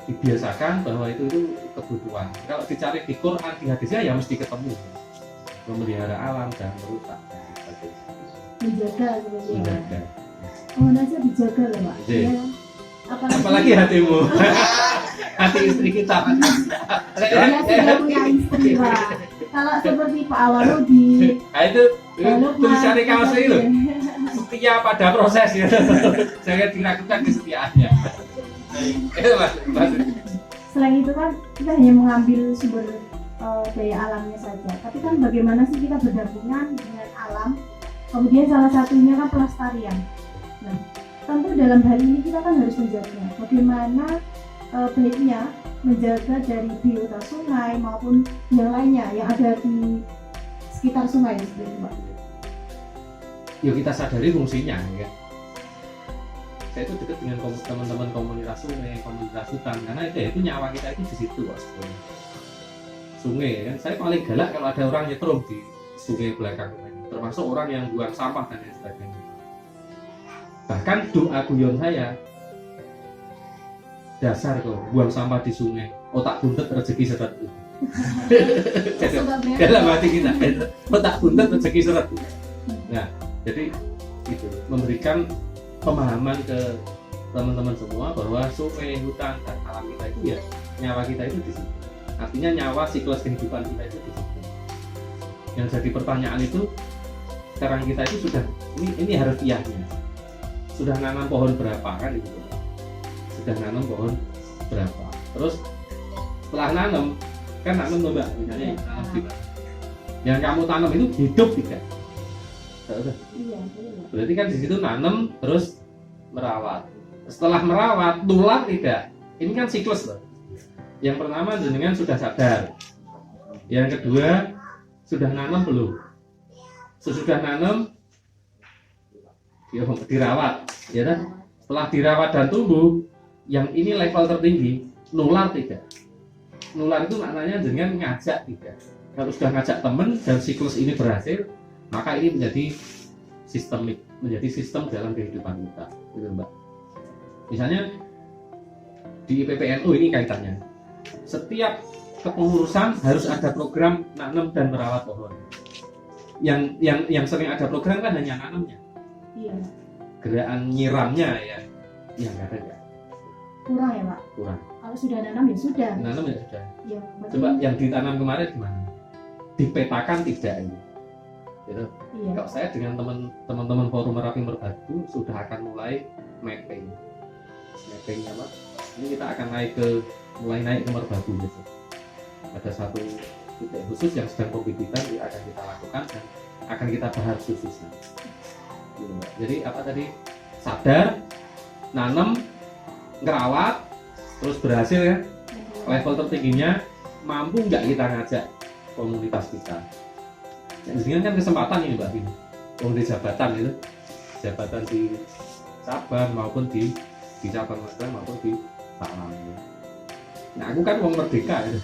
Speaker 1: Dibiasakan bahwa itu kebutuhan. Kalau dicari di Quran, di hadisnya ya mesti ketemu. Memelihara alam dan merusak.
Speaker 2: Menjaga sebenarnya.
Speaker 1: Menjaga.
Speaker 2: Oh, nasi dijaga loh Pak.
Speaker 1: Iya.
Speaker 2: Ya.
Speaker 1: Apalagi hatimu. Hati istri kita.
Speaker 2: Saya sudah punya istri Pak. Kalau seperti Pak Awaludi,
Speaker 1: Nah, itu tulisan di kaos itu setia pada proses ya. Jangan diragukan kesetiaannya. Itu mas.
Speaker 2: Selain itu kan kita hanya mengambil sumber daya alamnya saja. Tapi kan bagaimana sih kita berdampingan dengan alam? Kemudian salah satunya kan pelestarian. Nah, tentu dalam hal ini kita kan harus menjaga bagaimana baiknya menjaga dari biota sungai maupun yang lainnya yang ada di sekitar sungai seperti itu Pak.
Speaker 1: Yuk kita sadari fungsinya ya. Saya itu dekat dengan teman-teman komunitas sungai, komunitas hutan, karena itu nyawa kita itu di situ kok sebenarnya. Sungai kan, saya paling galak kalau ada orang nyetrum di sungai belakang rumah ini, termasuk orang yang buang sampah dan lain sebagainya. Bahkan doa guyon saya, dasar kok buang sampah di sungai, otak buntet rezeki seret. Dalam hati kita, otak buntet rezeki seret. Nah, jadi itu memberikan pemahaman ke teman-teman semua bahwa sungai, hutan, dan alam kita itu ya nyawa kita itu di situ. Artinya nyawa siklus kehidupan kita itu di situ. Yang jadi pertanyaan itu sekarang kita itu sudah ini harfiahnya sudah nanam pohon berapa kan itu? Sudah nanam pohon berapa? Terus setelah nanam kan nanam tuh Mbak misalnya yang kamu tanam itu hidup tidak?
Speaker 2: Iya.
Speaker 1: Berarti kan di situ nanam terus merawat. Setelah merawat nular tidak? Ini kan siklus loh. Yang pertama jenengan sudah sadar. Yang kedua sudah nanam belum? Sesudah nanam dirawat, ya kan? Setelah dirawat dan tumbuh, yang ini level tertinggi nular tidak? Nular itu maknanya jenengan ngajak tidak? Kalau sudah ngajak teman dan siklus ini berhasil, maka ini menjadi sistemik, menjadi sistem dalam kehidupan kita, gitu Mbak. Misalnya di IPPNU ini kaitannya, setiap kepengurusan harus ada program nanam dan merawat pohon. Yang sering ada program kan hanya nanamnya,
Speaker 2: Iya.
Speaker 1: gerakan nyiramnya ya, nggak ada ya.
Speaker 2: Kurang ya Pak.
Speaker 1: Kurang.
Speaker 2: Kalau sudah nanam ya sudah.
Speaker 1: Nanam ya sudah.
Speaker 2: Ya,
Speaker 1: Coba yang ditanam kemarin gimana? Dipetakan tidak ini? Gitu.
Speaker 2: Iya.
Speaker 1: Kalau saya dengan teman-teman forum Merapi Merbabu sudah akan mulai mapping apa? Ini kita akan mulai naik ke Merbabu gitu. Ada satu titik khusus yang sedang pembibitan yang akan kita lakukan dan akan kita bahas khususnya. Gitu, Mbak. Jadi apa tadi? Sadar, nanam, ngerawat, terus berhasil ya. Level tertingginya mampu nggak kita ngajak komunitas kita? Yang kan kesempatan ini Mbak Vina, di jabatan itu, jabatan di cabang maupun di cabang maupun di Salam. Nah aku kan wong merdeka gitu.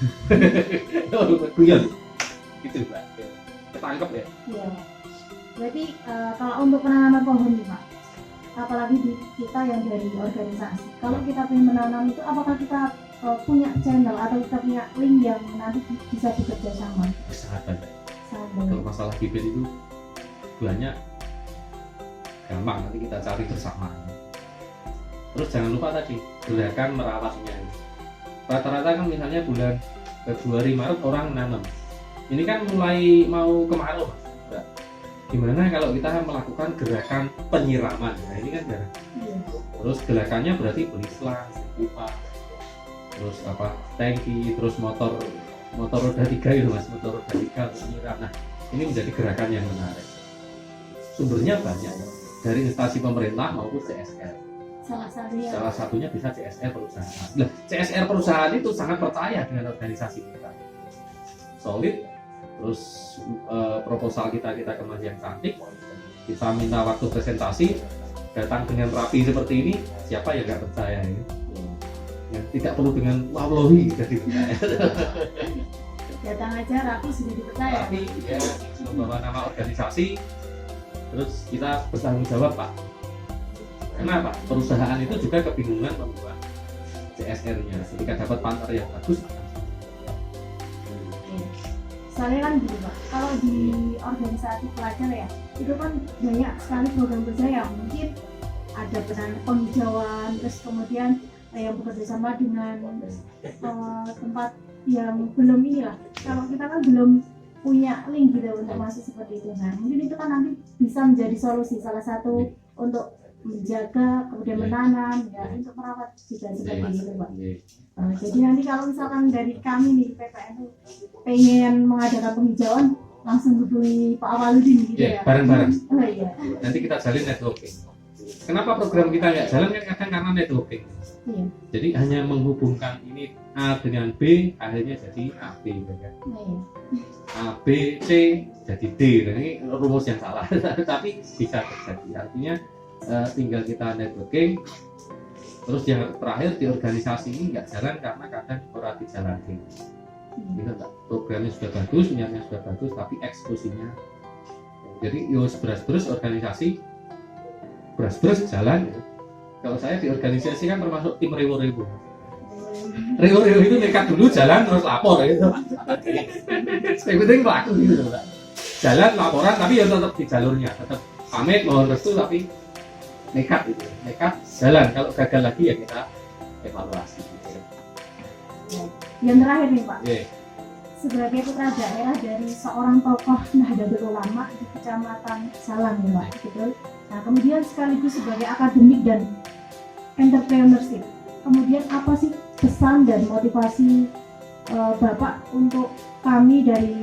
Speaker 1: Guyon gitu Mbak, ketangkep ya.
Speaker 2: Iya. Berarti kalau untuk penanaman pohon nih Pak, apalagi di kita yang dari organisasi, kalau kita ingin menanam itu apakah kita punya channel atau kita punya link yang nanti bisa bekerja sama?
Speaker 1: Sangat banyak. Kalau masalah bibit itu banyak, gampang nanti kita cari bersama. Terus jangan lupa tadi gerakan merawatnya. Rata-rata kan misalnya bulan Februari Maret orang nanam. Ini kan mulai mau kemarau, Mbak. Gimana kalau kita melakukan gerakan penyiraman? Nah ini kan gerakan.
Speaker 2: Iya.
Speaker 1: Terus gerakannya berarti beli selang, pipa, terus apa tangki, terus motor roda 3 itu Mas, motor roda 3 untuk menyiram. Nah ini menjadi gerakan yang menarik. Sumbernya banyak dari instansi pemerintah maupun CSR. Salah satunya bisa CSR perusahaan. Nah, CSR perusahaan itu sangat percaya dengan organisasi kita. Solid. Terus proposal kita kemarin yang cantik. Kita minta waktu presentasi, datang dengan rapi seperti ini, siapa yang nggak percaya ini? Ya, tidak perlu dengan wallahi jadi percaya.
Speaker 2: datang aja rapi sudah dipercaya.
Speaker 1: Tapi ya membawa nama organisasi, terus kita bertanggung jawab Pak. Kenapa? Perusahaan itu juga kebingungan membuat CSR-nya. Ketika dapat partner yang bagus,
Speaker 2: Soalnya kan gini Pak, kalau di organisasi pelajar ya, itu kan banyak sekali program kerja yang mungkin ada penghijauan, terus kemudian yang bekerja sama dengan tempat yang belum inilah. Kalau kita kan belum punya link gitu untuk masuk seperti itu. Nah, mungkin itu kan nanti bisa menjadi solusi salah satu untuk menjaga, kemudian menanam, ya untuk merawat juga seperti itu Pak. Jadi nanti kalau misalkan dari kami nih PPNU pengen mengadakan penghijauan, langsung hubungi Pak Awaludin gitu ya.
Speaker 1: Bareng-bareng.
Speaker 2: Oh iya.
Speaker 1: Nanti kita jalin networking. Kenapa program kita nggak jalan kan kadang karena networking.
Speaker 2: Iya.
Speaker 1: Jadi hanya menghubungkan ini A dengan B, akhirnya jadi AB, kan?
Speaker 2: Nah, iya.
Speaker 1: A, B, C jadi D. Nah, ini rumus yang salah, tapi bisa terjadi. Artinya tinggal kita networking. Terus yang terakhir di organisasi ini nggak jalan karena kadang orang dijalanin. Gitu, programnya sudah bagus, niatnya sudah bagus, tapi eksekusinya. Jadi yo beras-beras organisasi, beras-beras jalan. Gitu. Kalau saya di organisasi kan termasuk tim rewo-rewo. Rewo-rewo itu nekat dulu jalan terus lapor gitu. Yang penting laku gitu Pak. Jalan laporan tapi ya tetap di jalurnya, tetap pamit mohon restu tapi nekat gitu. Nekat jalan. Kalau gagal lagi ya kita evaluasi. Gitu.
Speaker 2: Yang terakhir nih Pak,
Speaker 1: Yeah.
Speaker 2: sebagai putra daerah dari seorang tokoh Nahdlatul Ulama di Kecamatan Salam ya Pak, gitu. Nah kemudian sekaligus sebagai akademik dan entrepreneurship. Kemudian apa sih pesan dan motivasi Bapak untuk kami dari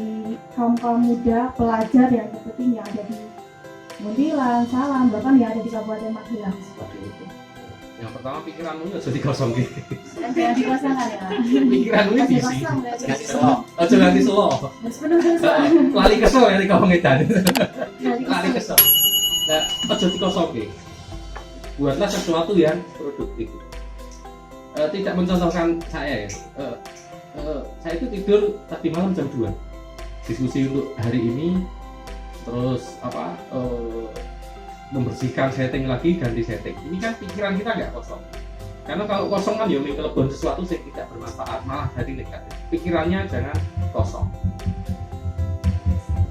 Speaker 2: kaum muda pelajar yang seperti yang ada di Mundilan, Salam, bahkan yang ada di Kabupaten Magelang seperti itu.
Speaker 1: Yang pertama pikiranmu ya jadi kosong gitu.
Speaker 2: Jangan dikosongkan ya.
Speaker 1: Pikiranmu ini
Speaker 2: Masih
Speaker 1: visi.
Speaker 2: kosong
Speaker 3: Ganti
Speaker 2: berarti.
Speaker 3: selo.
Speaker 1: Ojo ganti selo.
Speaker 2: Harus penuh dosa.
Speaker 1: Lali kesel ya di kampung edan.
Speaker 2: Dari
Speaker 1: Lali
Speaker 2: kesel.
Speaker 1: kesel. Nah, ojo dikosongke. Buatlah sesuatu yang produktif. Tidak mencontohkan saya ya. Saya itu tidur tadi malam jam 2. Diskusi untuk hari ini, terus membersihkan setting lagi, ganti setting. Ini kan pikiran kita nggak kosong. Karena kalau kosong kan ya melebon sesuatu yang tidak bermanfaat, malah jadi negatif. Pikirannya jangan kosong.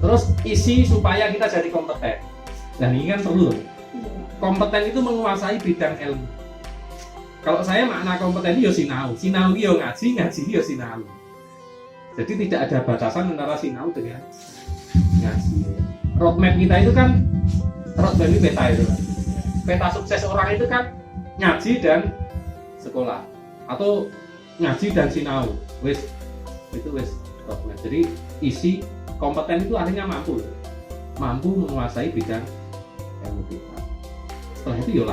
Speaker 1: Terus isi supaya kita jadi kompeten. Dan ini kan perlu. Kompeten itu menguasai bidang ilmu. Kalau saya makna kompeten itu ya sinau. Sinau itu ya ngaji, ngaji itu ya sinau. Jadi tidak ada batasan antara sinau dengan ngaji. Roadmap kita itu kan roadmap ini peta itu kan. Peta sukses orang itu kan ngaji dan sekolah atau ngaji dan sinau. Wis itu wis roadmap. Jadi isi kompeten itu artinya mampu menguasai bidang ilmu kita. Setelah itu ya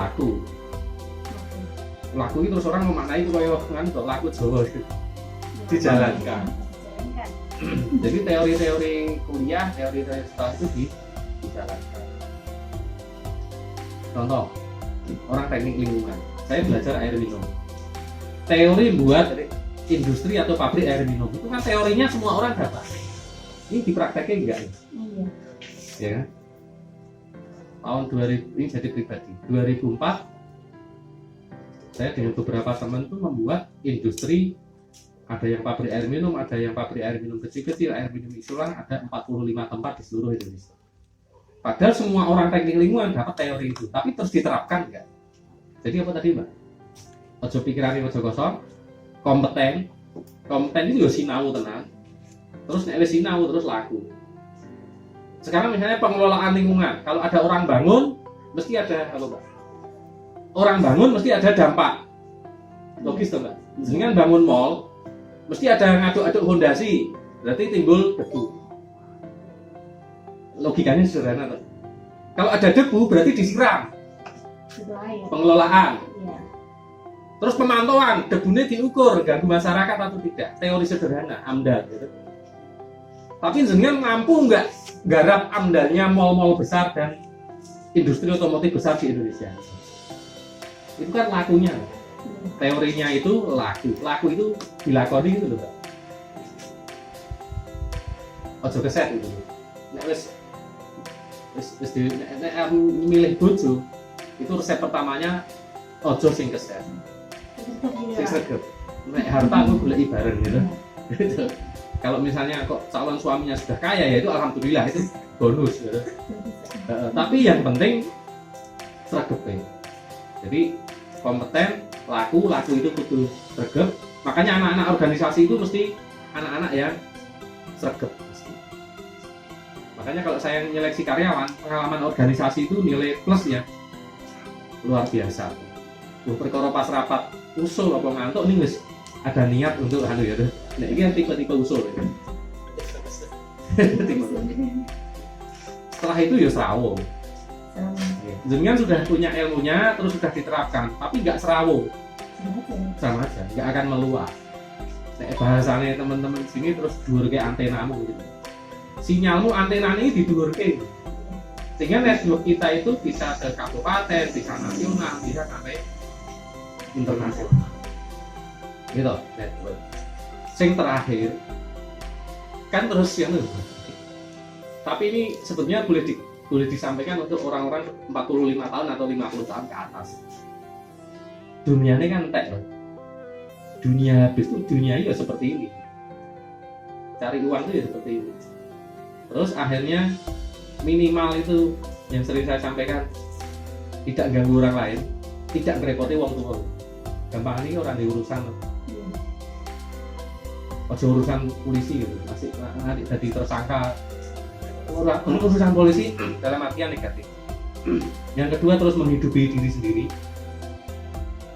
Speaker 1: laku itu terus orang memaknai itu kayak kan laku Jawa dijalankan. Jadi teori-teori kuliah, teori-teori sekolah itu dijalankan. Contoh, orang teknik lingkungan, saya belajar air minum. Teori buat industri atau pabrik air minum itu kan teorinya semua orang dapat. Ini diprakteknya enggak?
Speaker 2: Iya.
Speaker 1: Ya kan? Tahun 2000 ini jadi pribadi. 2004 saya dengan beberapa teman tuh membuat industri, ada yang pabrik air minum, ada yang pabrik air minum kecil-kecil, air minum isulang, ada 45 tempat di seluruh Indonesia. Padahal semua orang teknik lingkungan dapat teori itu, tapi terus diterapkan enggak? Jadi apa tadi Mbak? Ojo pikirannya ojo kosong, kompeten itu ya sinau tenang, terus nek wis sinau terus laku. Sekarang misalnya pengelolaan lingkungan, kalau ada orang bangun, mesti ada apa Mbak? Orang bangun mesti ada dampak, logis tuh Mbak. Dengan bangun mall, mesti ada ngaduk-aduk fondasi, berarti timbul debu. Logikanya sederhana tuh. Kalau ada debu berarti disiram. Pengelolaan.
Speaker 2: Iya.
Speaker 1: Terus pemantauan, debunya diukur, ganggu masyarakat atau tidak. Teori sederhana, AMDAL gitu. Tapi jenengan mampu nggak garap AMDALnya mall-mall besar dan industri otomotif besar di Indonesia? Itu kan lakunya. Teorinya itu laku itu dilakoni gitu loh Mbak. ojo keset itu. Nek wis nek milih bojo itu resep pertamanya ojo sing keset. Sing sregep. Nek harta aku goleki bareng gitu. Gitu. Kalau misalnya kok calon suaminya sudah kaya ya itu alhamdulillah itu bonus gitu. Tapi yang penting sregep. Jadi kompeten, laku itu kudu sregep. Makanya anak-anak organisasi itu mesti anak-anak yang sregep. Makanya kalau saya nyeleksi karyawan, pengalaman organisasi itu nilai plus ya luar biasa. Perkara pas rapat usul apa ngantuk nih wis ada niat untuk anu ya. Nah ini kan tipe-tipe usul ya. Setelah itu ya serawung. Jenengan sudah punya ilmunya terus sudah diterapkan, tapi nggak serawung. Sama aja, nggak akan meluap. Nek bahasanya teman-teman sini terus dhuwurke antenamu gitu. Sinyalmu antena ini didhuwurke. Sehingga network kita itu bisa ke kabupaten, bisa nasional, bisa sampai internasional. Gitu, network. Sing terakhir kan terus yang itu. Tapi ini sebetulnya boleh disampaikan untuk orang-orang 45 tahun atau 50 tahun ke atas. Dunia ini kan entek loh. Dunia habis itu dunia ya seperti ini. Cari uang itu ya seperti ini. Terus akhirnya minimal itu yang sering saya sampaikan, tidak ganggu orang lain, tidak ngerepoti wong tua. Gampang ini orang di urusan loh. Ojo urusan polisi gitu, masih nanti jadi tersangka. Urusan polisi dalam artian negatif. Yang kedua terus menghidupi diri sendiri.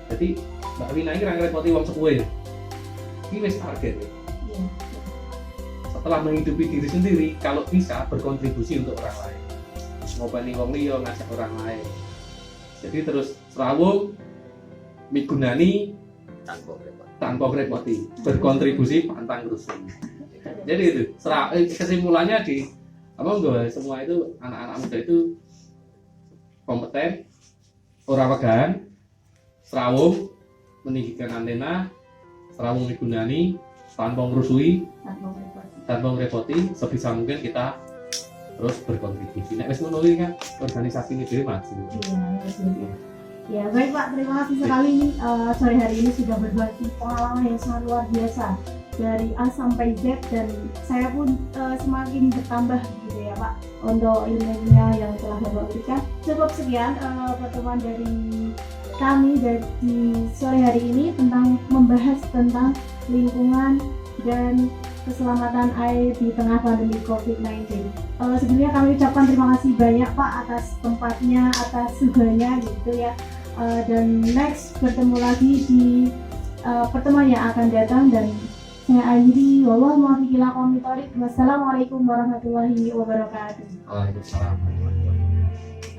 Speaker 1: Jadi Mbak Wina ini ngerepoti wong sepuhe. Ini wis target ya. Setelah menghidupi diri sendiri, kalau bisa berkontribusi untuk orang lain. Ngopeni wong liya, ngajak orang lain. Jadi terus serawung migunani tanpa ngerepoti, berkontribusi pantang rusuh. Jadi itu kesimpulannya di apa enggak semua itu anak-anak muda itu kompeten, ora wegan, serawung, meninggikan antena, serawung migunani, tanpa ngerusui, tanpa ngerepoti, sebisa mungkin kita terus berkontribusi. Nek wis ngono kan organisasi ini dhewe maju.
Speaker 2: Ya baik Pak, terima kasih sekali nih sore hari ini sudah berbagi pengalaman yang sangat luar biasa dari A sampai Z, dan saya pun semakin bertambah gitu ya Pak untuk ilmunya yang telah Bapak berikan. Cukup sekian pertemuan dari kami di sore hari ini tentang membahas tentang lingkungan dan keselamatan air di tengah pandemi COVID-19. Sebelumnya kami ucapkan terima kasih banyak Pak atas tempatnya, atas suganya gitu ya. Dan next bertemu lagi di pertemuan yang akan datang, dan saya akhiri wallahu muwaffiq ila aqwamit thoriq. Wassalamualaikum warahmatullahi wabarakatuh.
Speaker 1: Waalaikumsalam warahmatullahi wabarakatuh.